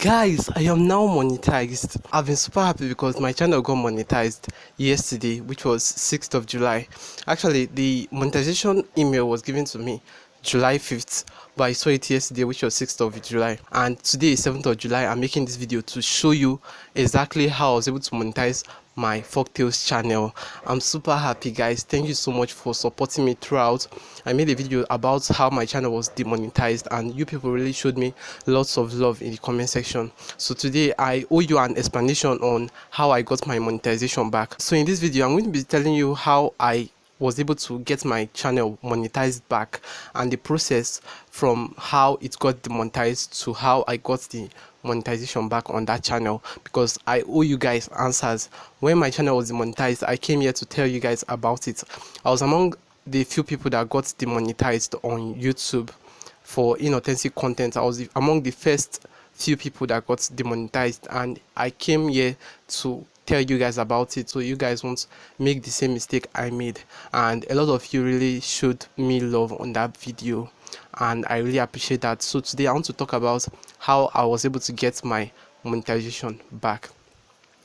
Guys, I am now monetized. I've been super happy because my channel got monetized yesterday, which was 6th of July. Actually, the monetization email was given to me July 5th, but I saw it yesterday, which was 6th of July. And today is 7th of July. I'm making this video to show you exactly how I was able to monetize my Folktales channel. I'm super happy, guys. Thank you so much for supporting me throughout. I made a video about how my channel was demonetized, and you people really showed me lots of love in the comment section. So today I owe you an explanation on how I got my monetization back. So in this video I'm going to be telling you how I was able to get my channel monetized back, and the process from how it got demonetized to how I got the monetization back on that channel, because I owe you guys answers. When my channel was demonetized, I came here to tell you guys about it. I was among the few people that got demonetized on YouTube for inauthentic content. I was among the first few people that got demonetized, and I came here to tell you guys about it so you guys won't make the same mistake I made. And a lot of you really showed me love on that video, and I really appreciate that. So today I want to talk about how I was able to get my monetization back.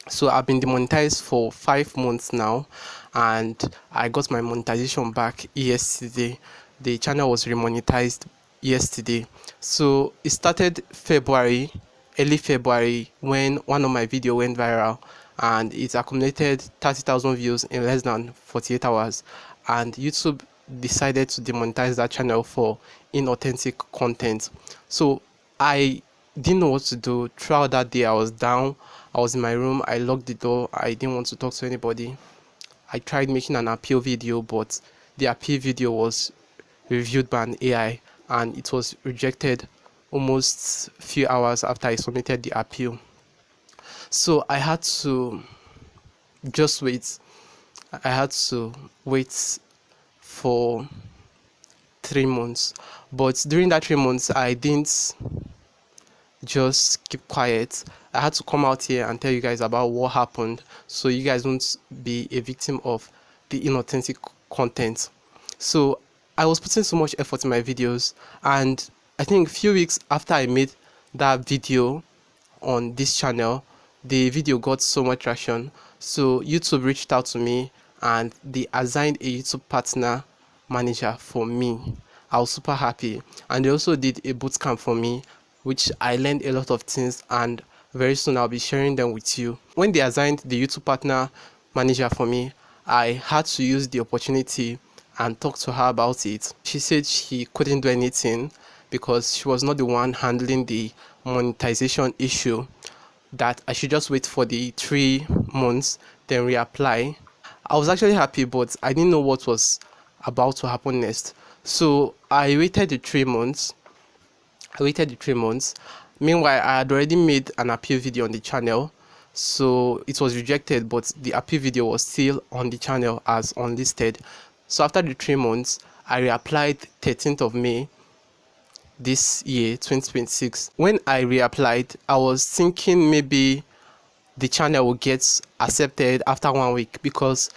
So I've been demonetized for 5 months now, and I got my monetization back yesterday. The channel was remonetized yesterday. So it started early February, when one of my video went viral, and it accumulated 30,000 views in less than 48 hours, and YouTube decided to demonetize that channel for inauthentic content. So I didn't know what to do. Throughout that day I was down. I was in my room. I locked the door. I didn't want to talk to anybody. I tried making an appeal video, but the appeal video was reviewed by an AI, and it was rejected almost a few hours after I submitted the appeal. So I had to just wait. I had to wait for 3 months. But during that 3 months, I didn't just keep quiet. I had to come out here and tell you guys about what happened, so you guys won't be a victim of the inauthentic content. So I was putting so much effort in my videos, and I think a few weeks after I made that video on this channel, the video got so much traction. So YouTube reached out to me, and they assigned a YouTube partner manager for me. I was super happy, and they also did a bootcamp for me, which I learned a lot of things, and very soon I'll be sharing them with you. When they assigned the YouTube partner manager for me, I had to use the opportunity and talk to her about it. She said she couldn't do anything because she was not the one handling the monetization issue, that I should just wait for the 3 months, then reapply. I was actually happy, but I didn't know what was about to happen next. So I waited the 3 months. Meanwhile, I had already made an appeal video on the channel, so it was rejected, but the appeal video was still on the channel as unlisted. So after the 3 months, I reapplied 13th of May this year, 2026. When I reapplied, I was thinking maybe the channel will get accepted after 1 week, because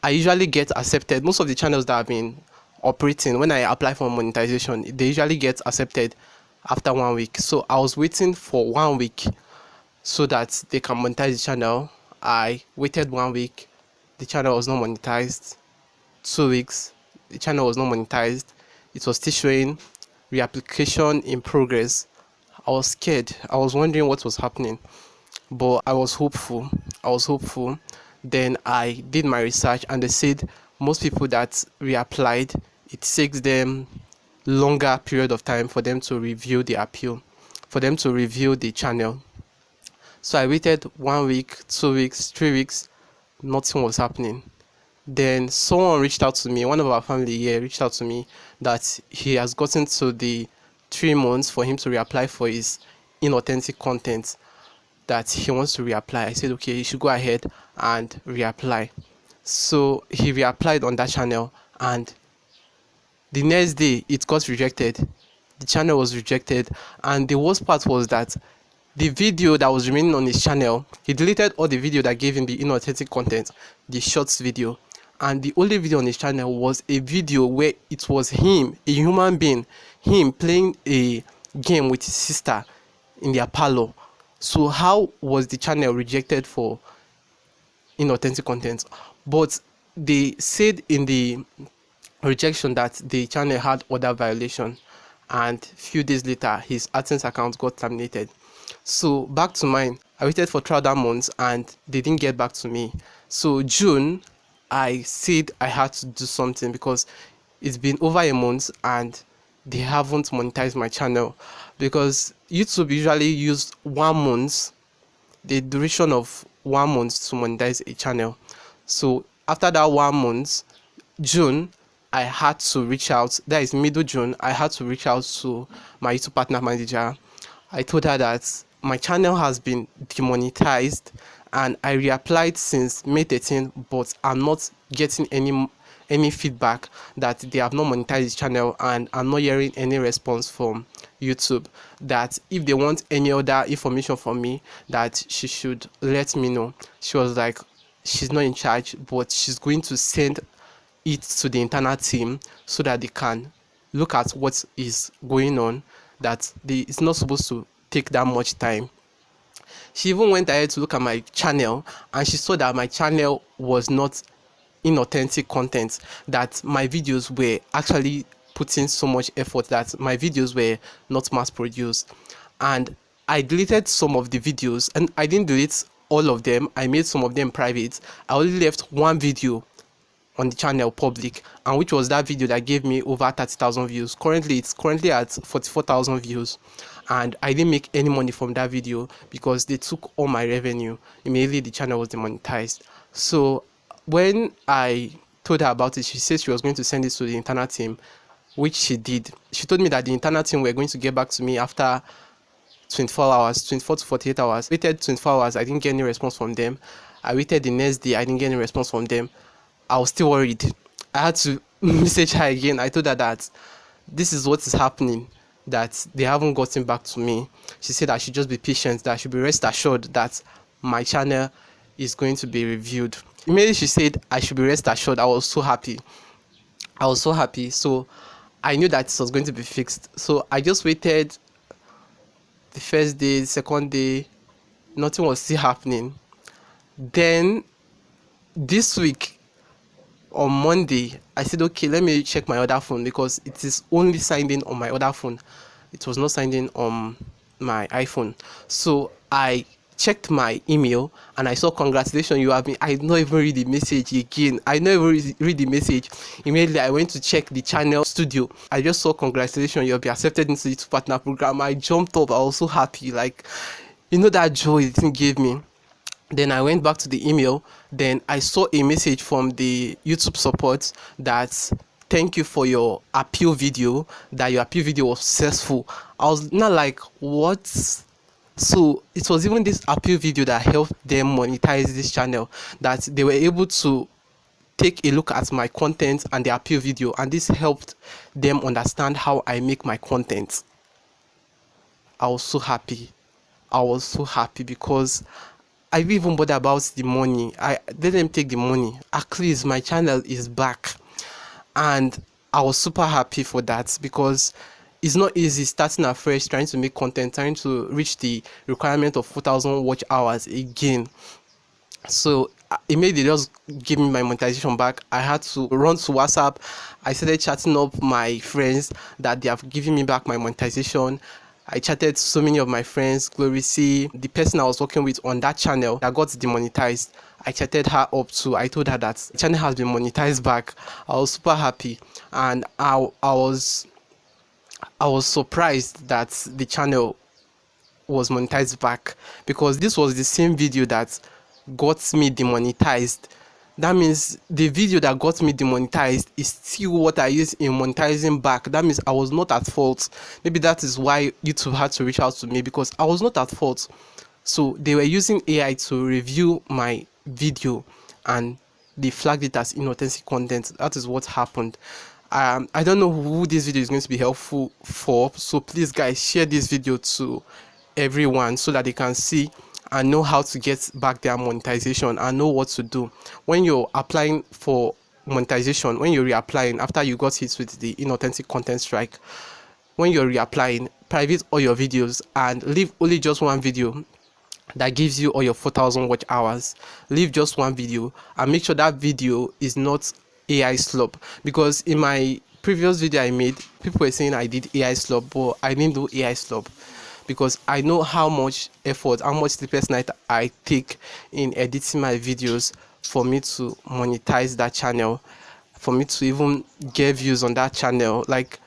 I usually get accepted. Most of the channels that have been operating, when I apply for monetization, they usually get accepted after 1 week. So I was waiting for 1 week so that they can monetize the channel. I waited 1 week, the channel was not monetized. 2 weeks, the channel was not monetized. It was still showing reapplication in progress. I was scared. I was wondering what was happening, but I was hopeful. Then I did my research, and they said most people that reapplied, it takes them longer period of time for them to review the appeal, for them to review the channel. So I waited 1 week, 2 weeks, 3 weeks, nothing was happening. Then someone reached out to me, one of our family here reached out to me, that he has gotten to the 3 months for him to reapply for his inauthentic content, that he wants to reapply. I said okay, he should go ahead and reapply. So he reapplied on that channel, and the next day it got rejected. The channel was rejected, and the worst part was that the video that was remaining on his channel, he deleted all the video that gave him the inauthentic content, the shorts video, and the only video on his channel was a video where it was him, a human being, him playing a game with his sister in their parlor, So how was the channel rejected for inauthentic content? But they said in the rejection that the channel had other violation, and few days later his AdSense account got terminated. So back to mine, I waited for 3 other months and they didn't get back to me. So June, I said I had to do something because it's been over a month and they haven't monetized my channel, because YouTube usually use 1 month, the duration of 1 month to monetize a channel. So after that 1 month, June, I had to reach out. That is middle June. I had to reach out to my YouTube partner manager. I told her that my channel has been demonetized and I reapplied since May 13, but I'm not getting any feedback that they have not monetized the channel, and I'm not hearing any response from YouTube. That if they want any other information from me, that she should let me know. She was like, she's not in charge, but she's going to send it to the internal team so that they can look at what is going on, that it's not supposed to take that much time. She even went ahead to look at my channel and she saw that my channel was not inauthentic content, that my videos were actually putting so much effort, that my videos were not mass produced. And I deleted some of the videos, and I didn't delete all of them. I made some of them private. I only left one video on the channel public, and which was that video that gave me over 30,000 views. It's currently at 44,000 views, and I didn't make any money from that video because they took all my revenue. Immediately the channel was demonetized. So when I told her about it, she said she was going to send it to the internal team, which she did. She told me that the internal team were going to get back to me after 24 hours, 24 to 48 hours. I waited 24 hours, I didn't get any response from them. I waited the next day, I didn't get any response from them. I was still worried. I had to message her again. I told her that this is what is happening, that they haven't gotten back to me. She said I should just be patient, that I should be rest assured that my channel is going to be reviewed. Immediately she said I should be rest assured. I was so happy. So I knew that it was going to be fixed. So I just waited the first day, the second day, nothing was still happening. Then this week, on Monday, I said, okay, let me check my other phone, because it is only signed in on my other phone. It was not signed in on my iPhone. So I checked my email and I saw, congratulations, you have been. I did not even read the message again. I never read the message. Immediately I went to check the channel studio. I just saw, congratulations, you'll be accepted into the YouTube partner program. I jumped up. I was so happy. Like, that joy it gave me. Then I went back to the email. Then I saw a message from the YouTube support that, thank you for your appeal video, that your appeal video was successful. I was not like, what? So it was even this appeal video that helped them monetize this channel, that they were able to take a look at my content and the appeal video, and this helped them understand how I make my content. I was so happy because I didn't even bother about the money. I let them take the money. At least my channel is back. And I was super happy for that, because it's not easy starting afresh, trying to make content, trying to reach the requirement of 4,000 watch hours again. So immediately just give me my monetization back. I had to run to WhatsApp. I started chatting up my friends that they have given me back my monetization. I chatted so many of my friends, Glory C, the person I was working with on that channel that got demonetized. I chatted her up too. I told her that the channel has been monetized back. I was super happy, and I was surprised that the channel was monetized back, because this was the same video that got me demonetized. That means the video that got me demonetized is still what I use in monetizing back. That means I was not at fault. Maybe that is why YouTube had to reach out to me, because I was not at fault. So they were using AI to review my video and they flagged it as inauthentic content. That is what happened. I don't know who this video is going to be helpful for, so please guys, share this video to everyone so that they can see and know how to get back their monetization and know what to do when you're applying for monetization. When you're reapplying after you got hit with the inauthentic content strike, when you're reapplying, private all your videos and leave only just one video that gives you all your 4,000 watch hours. Leave just one video and make sure that video is not AI slop, because in my previous video I made, people were saying I did AI slop, but I didn't do AI slop because I know how much effort, how much sleepless night I take in editing my videos for me to monetize that channel, for me to even get views on that channel. Like,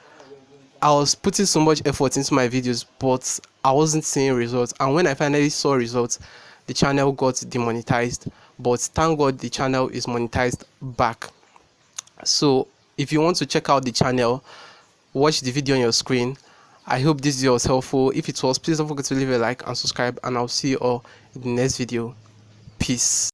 I was putting so much effort into my videos, but I wasn't seeing results. And when I finally saw results, the channel got demonetized. But thank God the channel is monetized back. So if you want to check out the channel, watch the video on your screen. I hope this video was helpful. If it was, please don't forget to leave a like and subscribe, and I'll see you all in the next video. Peace.